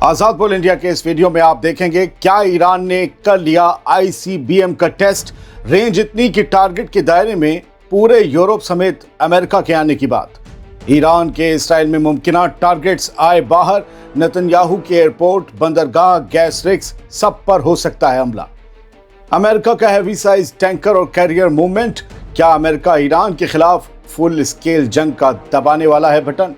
आजाद पोल India के इस video में आप देखेंगे क्या ईरान ने कर लिया आईसीबीएम का टेस्ट। रेंज इतनी कि टारगेट के दायरे में पूरे यूरोप समेत अमेरिका के आने की बात। ईरान के इसराइल में मुमकिन टारगेट्स आए बाहर। नेतन्याहू के एयरपोर्ट, बंदरगाह, गैस रिग्स सब पर हो सकता है हमला। अमेरिका का हैवी साइज टैंकर और कैरियर मूवमेंट। क्या अमेरिका ईरान के खिलाफ फुल स्केल जंग का दबाने वाला है बटन?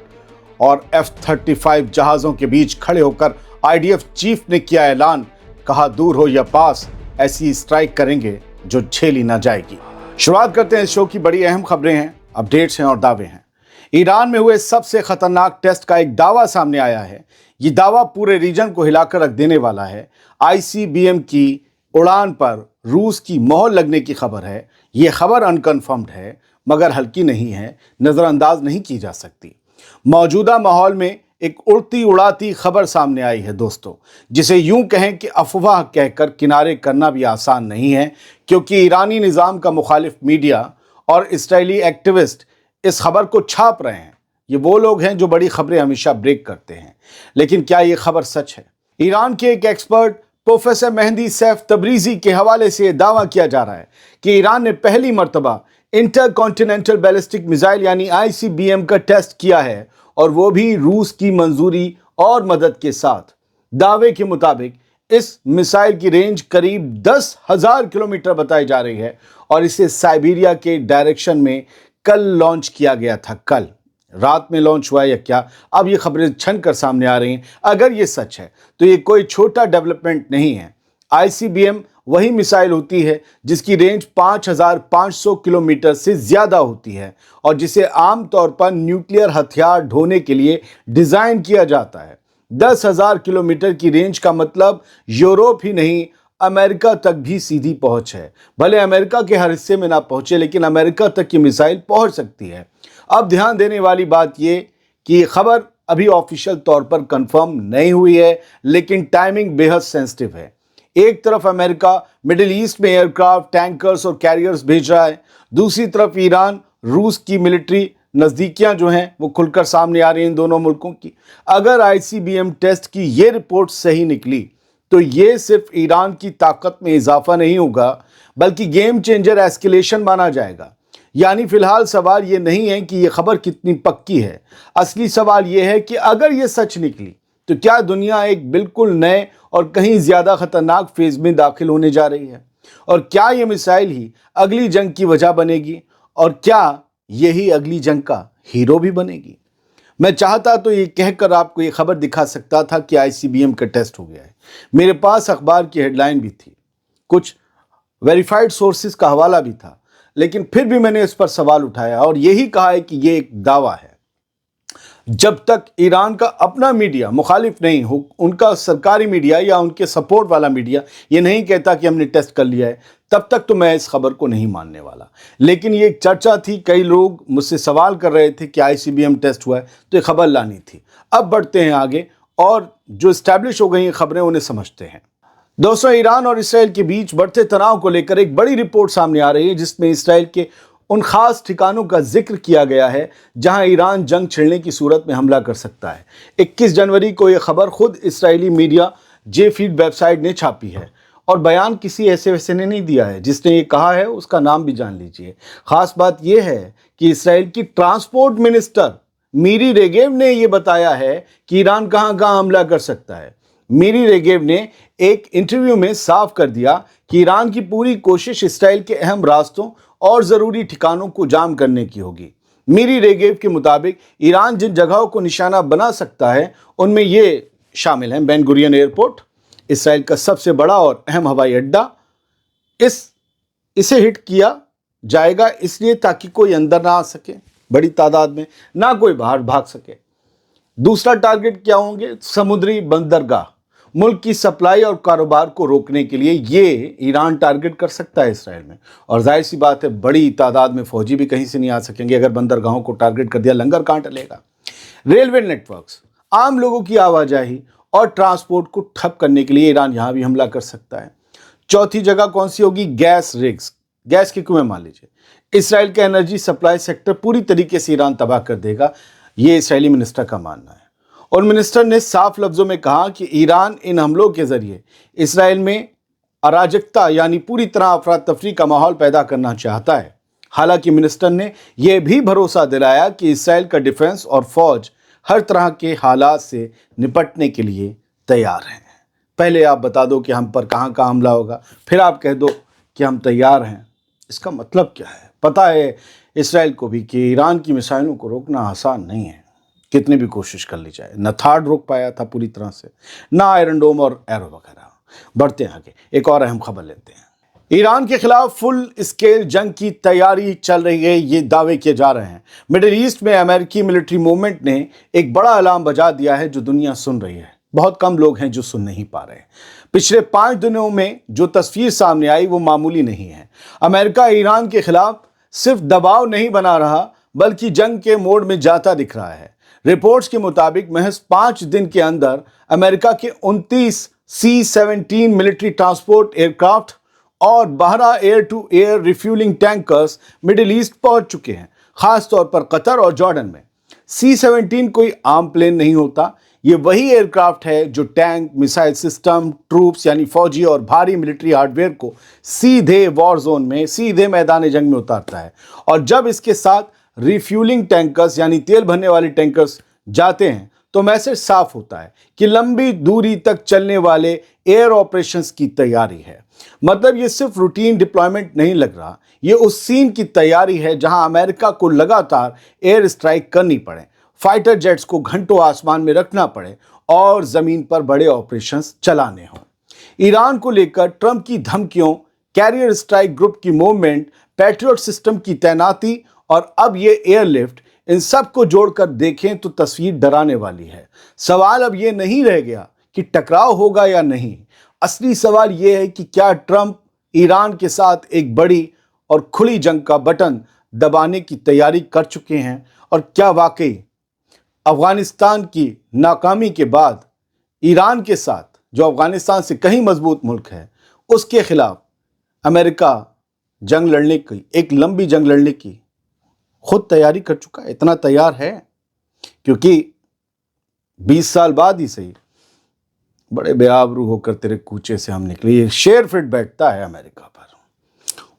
और F-35 जहाजों के बीच खड़े होकर आईडीएफ चीफ ने किया ऐलान, कहा दूर हो या पास ऐसी स्ट्राइक करेंगे जो झेली ना जाएगी। शुरुआत करते हैं इस शो की। बड़ी अहम खबरें हैं, अपडेट्स हैं और दावे हैं। ईरान में हुए सबसे खतरनाक टेस्ट का एक दावा सामने आया है। ये दावा पूरे रीजन को हिलाकर रख देने वाला है। आईसीबीएम की उड़ान पर रूस की मोहर लगने की खबर है। ये खबर अनकन्फर्म्ड है मगर हल्की नहीं है, नजरअंदाज नहीं की जा सकती। मौजूदा माहौल में एक उड़ती उड़ाती खबर सामने आई है दोस्तों, जिसे यूं कहें कि अफवाह कहकर किनारे करना भी आसान नहीं है, क्योंकि ईरानी निज़ाम का मुखालिफ मीडिया और इस्राएली एक्टिविस्ट इस खबर को छाप रहे हैं। ये वो लोग हैं जो बड़ी खबरें हमेशा ब्रेक करते हैं, लेकिन क्या ये खबर सच है? ईरान के एक एक्सपर्ट प्रोफेसर मेहंदी सैफ तबरीजी के हवाले से दावा किया जा रहा है कि ईरान ने पहली मर्तबा इंटरकॉन्टिनेंटल बैलिस्टिक मिसाइल यानी आईसीबीएम का टेस्ट किया है, और वो भी रूस की मंजूरी और मदद के साथ। दावे के मुताबिक इस मिसाइल की रेंज करीब 10,000 किलोमीटर बताई जा रही है और इसे साइबेरिया के डायरेक्शन में कल लॉन्च किया गया था। कल रात में लॉन्च हुआ या क्या, अब ये खबरें छन कर सामने आ रही हैं। अगर ये सच है तो ये कोई छोटा डेवलपमेंट नहीं है। आईसीबीएम वही मिसाइल होती है जिसकी रेंज 5,500 किलोमीटर से ज्यादा होती है और जिसे आमतौर पर न्यूक्लियर हथियार ढोने के लिए डिजाइन किया जाता है। 10,000 किलोमीटर की रेंज का मतलब यूरोप ही नहीं, अमेरिका तक भी सीधी पहुंच है। भले अमेरिका के हर हिस्से में ना पहुंचे, लेकिन अमेरिका तक की मिसाइल पहुंच सकती है। अब ध्यान देने वाली बात यह कि खबर अभी ऑफिशियल तौर पर कंफर्म नहीं हुई है, लेकिन टाइमिंग बेहद सेंसिटिव है। एक तरफ अमेरिका मिडिल ईस्ट में एयरक्राफ्ट, टैंकर्स और कैरियर्स भेज रहा है, दूसरी तरफ ईरान रूस की मिलिट्री नज़दीकियां जो हैं वो खुलकर सामने आ रही हैं इन दोनों मुल्कों की। अगर आईसीबीएम टेस्ट की ये रिपोर्ट सही निकली तो ये सिर्फ ईरान की ताकत में इजाफा नहीं होगा, बल्कि गेम चेंजर एस्केलेशन माना जाएगा। यानी फिलहाल सवाल ये नहीं है कि ये खबर कितनी पक्की है, असली सवाल ये है कि अगर ये सच निकली तो क्या दुनिया एक बिल्कुल नए और कहीं ज्यादा खतरनाक फेज में दाखिल होने जा रही है? और क्या ये मिसाइल ही अगली जंग की वजह बनेगी? और क्या यही अगली जंग का हीरो भी बनेगी? मैं चाहता तो ये कहकर आपको ये खबर दिखा सकता था कि आईसीबीएम का टेस्ट हो गया है। मेरे पास अखबार की हेडलाइन भी थी, कुछ वेरीफाइड सोर्सेज का हवाला भी था, लेकिन फिर भी मैंने इस पर सवाल उठाया और यही कहा है कि ये एक दावा है। जब तक ईरान का अपना मीडिया मुखालिफ नहीं हो, उनका सरकारी मीडिया या उनके सपोर्ट वाला मीडिया ये नहीं कहता कि हमने टेस्ट कर लिया है, तब तक तो मैं इस खबर को नहीं मानने वाला। लेकिन ये एक चर्चा थी, कई लोग मुझसे सवाल कर रहे थे कि आईसीबीएम टेस्ट हुआ है, तो ये खबर लानी थी। अब बढ़ते हैं आगे और जो इस्टेब्लिश हो गई खबरें उन्हें समझते हैं। दोस्तों, ईरान और इसराइल के बीच बढ़ते तनाव को लेकर एक बड़ी रिपोर्ट सामने आ रही है, जिसमें इसराइल के उन खास ठिकानों का जिक्र किया गया है जहां ईरान जंग छिड़ने की सूरत में हमला कर सकता है। 21 जनवरी को यह खबर खुद इस्राएली मीडिया जे-फीड वेबसाइट ने छापी है और बयान किसी ऐसे वैसे ने नहीं दिया है। जिसने ये कहा है उसका नाम भी जान लीजिए। खास बात यह है कि इसराइल की ट्रांसपोर्ट मिनिस्टर मीरी रेगेव ने यह बताया है कि ईरान कहां कहां हमला कर सकता है। मीरी रेगेव ने एक इंटरव्यू में साफ कर दिया कि ईरान की पूरी कोशिश इसराइल के अहम रास्तों और ज़रूरी ठिकानों को जाम करने की होगी। मीरी रेगेव के मुताबिक ईरान जिन जगहों को निशाना बना सकता है उनमें ये शामिल हैं: बेन गुरियन एयरपोर्ट, इसराइल का सबसे बड़ा और अहम हवाई अड्डा। इसे हिट किया जाएगा इसलिए ताकि कोई अंदर ना आ सके बड़ी तादाद में, ना कोई बाहर भाग सके। दूसरा टारगेट क्या होंगे? समुद्री बंदरगाह। मुल्क की सप्लाई और कारोबार को रोकने के लिए ये ईरान टारगेट कर सकता है इसराइल में, और जाहिर सी बात है बड़ी तादाद में फौजी भी कहीं से नहीं आ सकेंगे। अगर बंदरगाहों को टारगेट कर दिया, लंगर कहाँ टलेगा? रेलवे नेटवर्क्स, आम लोगों की आवाजाही और ट्रांसपोर्ट को ठप करने के लिए ईरान यहाँ भी हमला कर सकता है। चौथी जगह कौन सी होगी? गैस रिग्स, गैस के कुएं मान लीजिए। इसराइल का एनर्जी सप्लाई सेक्टर पूरी तरीके से ईरान तबाह कर देगा, ये इसराइली मिनिस्टर का मानना है। और मिनिस्टर ने साफ लफ्जों में कहा कि ईरान इन हमलों के जरिए इसराइल में अराजकता यानी पूरी तरह अफरा तफरी का माहौल पैदा करना चाहता है। हालांकि मिनिस्टर ने यह भी भरोसा दिलाया कि इसराइल का डिफेंस और फौज हर तरह के हालात से निपटने के लिए तैयार हैं। पहले आप बता दो कि हम पर कहाँ कहाँ हमला होगा, फिर आप कह दो कि हम तैयार हैं। इसका मतलब क्या है? पता है इसराइल को भी कि ईरान की मिसाइलों को रोकना आसान नहीं है, कितनी भी कोशिश कर ली जाए। न थाड रोक पाया था पूरी तरह से, ना आयरन डोम और एरो वगैरह। बढ़ते हैं आगे, एक और अहम खबर लेते हैं। ईरान के खिलाफ फुल स्केल जंग की तैयारी चल रही है, ये दावे किए जा रहे हैं। मिडिल ईस्ट में अमेरिकी मिलिट्री मूवमेंट ने एक बड़ा अलार्म बजा दिया है जो दुनिया सुन रही है। बहुत कम लोग हैं जो सुन नहीं पा रहे। पिछले 5 दिनों में जो तस्वीर सामने आई वो मामूली नहीं है। अमेरिका ईरान के खिलाफ सिर्फ दबाव नहीं बना रहा बल्कि जंग के मोड में जाता दिख रहा है। रिपोर्ट्स के मुताबिक महज 5 दिन के अंदर अमेरिका के 29 C-17 मिलिट्री ट्रांसपोर्ट एयरक्राफ्ट और 12 air to air refuelling tankers Middle East पहुंच चुके हैं, खासतौर पर कतर और जॉर्डन में। C-17 कोई आम प्लेन नहीं होता, ये वही एयरक्राफ्ट है जो टैंक, मिसाइल सिस्टम, ट्रूप्स यानी फौजी और भारी मिलिट्री हार्डवेयर को सीधे वॉर जोन में, सीधे मैदान जंग में उतारता है। और जब इसके साथ रिफ्यूलिंग टैंकर्स यानी तेल भरने वाले टैंकर्स जाते हैं तो मैसेज साफ होता है कि लंबी दूरी तक चलने वाले एयर ऑपरेशंस की तैयारी है। मतलब ये सिर्फ रूटीन डिप्लॉयमेंट नहीं लग रहा, ये उस सीन की तैयारी है जहां अमेरिका को लगातार एयर स्ट्राइक करनी पड़े, फाइटर जेट्स को घंटों आसमान में रखना पड़े और जमीन पर बड़े ऑपरेशंस चलाने हों। ईरान को लेकर ट्रंप की धमकियों, कैरियर स्ट्राइक ग्रुप की मूवमेंट, पैट्रियट सिस्टम की तैनाती और अब ये एयरलिफ्ट, इन सब को जोड़कर देखें तो तस्वीर डराने वाली है। सवाल अब ये नहीं रह गया कि टकराव होगा या नहीं, असली सवाल ये है कि क्या ट्रंप ईरान के साथ एक बड़ी और खुली जंग का बटन दबाने की तैयारी कर चुके हैं और क्या वाकई अफगानिस्तान की नाकामी के बाद ईरान के साथ, जो अफगानिस्तान से कहीं मजबूत मुल्क है, उसके खिलाफ अमेरिका जंग लड़ने की, एक लंबी जंग लड़ने की खुद तैयारी कर चुका है। इतना तैयार है क्योंकि 20 साल बाद ही सही बड़े बेआबरू होकर तेरे कूचे से हम निकले, ये शेर फिट बैठता है अमेरिका पर।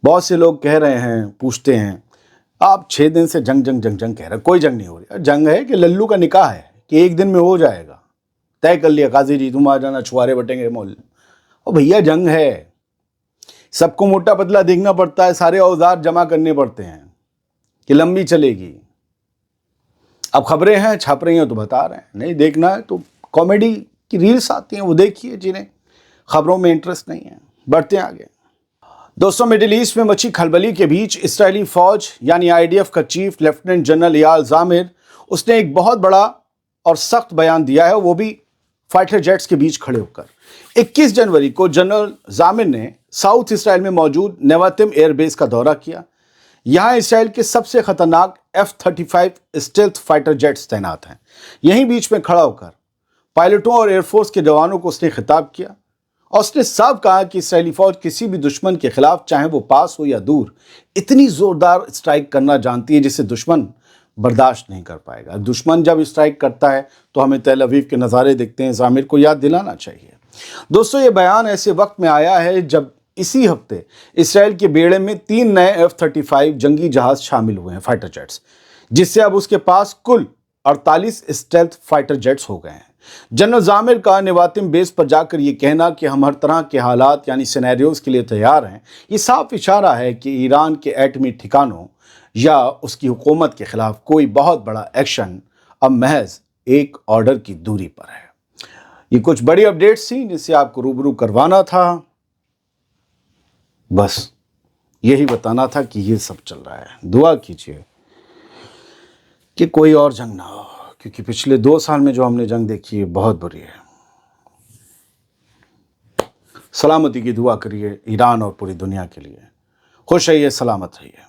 बहुत से लोग कह रहे हैं, पूछते हैं, आप 6 दिन से जंग जंग जंग जंग कह रहे हैं, कोई जंग नहीं हो रही। जंग है कि लल्लू का निकाह है कि एक दिन में हो जाएगा, तय कर लिया काजी जी, तुम आ जाना, छुआरे बटेंगे मोल। और भैया जंग है, सबको मोटा पतला देखना पड़ता है, सारे औजार जमा करने पड़ते हैं कि लंबी चलेगी। अब खबरें हैं, छाप रही हैं तो बता रहे हैं, नहीं देखना है तो कॉमेडी की रील्स आती हैं वो देखिए, जिन्हें खबरों में इंटरेस्ट नहीं है। बढ़ते हैं आगे। दोस्तों, मिडिल ईस्ट में मची खलबली के बीच इस्राएली फौज यानी IDF का चीफ लेफ्टिनेंट जनरल इयाल ज़ामिर, उसने एक बहुत बड़ा और सख्त बयान दिया है, वो भी फाइटर जेट्स के बीच खड़े होकर। 21 जनवरी को जनरल ज़ामिर ने साउथ इसराइल में मौजूद नेवातिम एयरबेस का दौरा किया। यहाँ इसराइल के सबसे खतरनाक F-35 स्टेल्थ फाइटर जेट्स तैनात हैं। यहीं बीच में खड़ा होकर पायलटों और एयरफोर्स के जवानों को उसने खिताब किया और उसने साफ कहा कि इसराइली फौज किसी भी दुश्मन के खिलाफ, चाहे वो पास हो या दूर, इतनी जोरदार स्ट्राइक करना जानती है जिसे दुश्मन बर्दाश्त नहीं कर पाएगा। दुश्मन जब स्ट्राइक करता है तो हमें तेल अवीव के नज़ारे दिखते हैं, ज़ामिर को याद दिलाना चाहिए। दोस्तों, ये बयान ऐसे वक्त में आया है जब इसी हफ्ते इसराइल के बेड़े में 3 नए F-35 जंगी जहाज शामिल हुए हैं, फाइटर जेट्स, जिससे अब उसके पास कुल 48 स्टेल्थ फाइटर जेट्स हो गए हैं। जनरल ज़ामिर का नेवातिम बेस पर जाकर ये कहना कि हम हर तरह के हालात यानी सिनेरियोज के लिए तैयार हैं, ये साफ इशारा है कि ईरान के एटमी ठिकानों या उसकी हुकूमत के खिलाफ कोई बहुत बड़ा एक्शन अब महज एक ऑर्डर की दूरी पर है। ये कुछ बड़ी अपडेट्स थी जिससे आपको रूबरू करवाना था, बस यही बताना था कि ये सब चल रहा है। दुआ कीजिए कि कोई और जंग ना हो, क्योंकि पिछले 2 साल में जो हमने जंग देखी है बहुत बुरी है। सलामती की दुआ करिए ईरान और पूरी दुनिया के लिए। खुश रहिए, सलामत रहिए।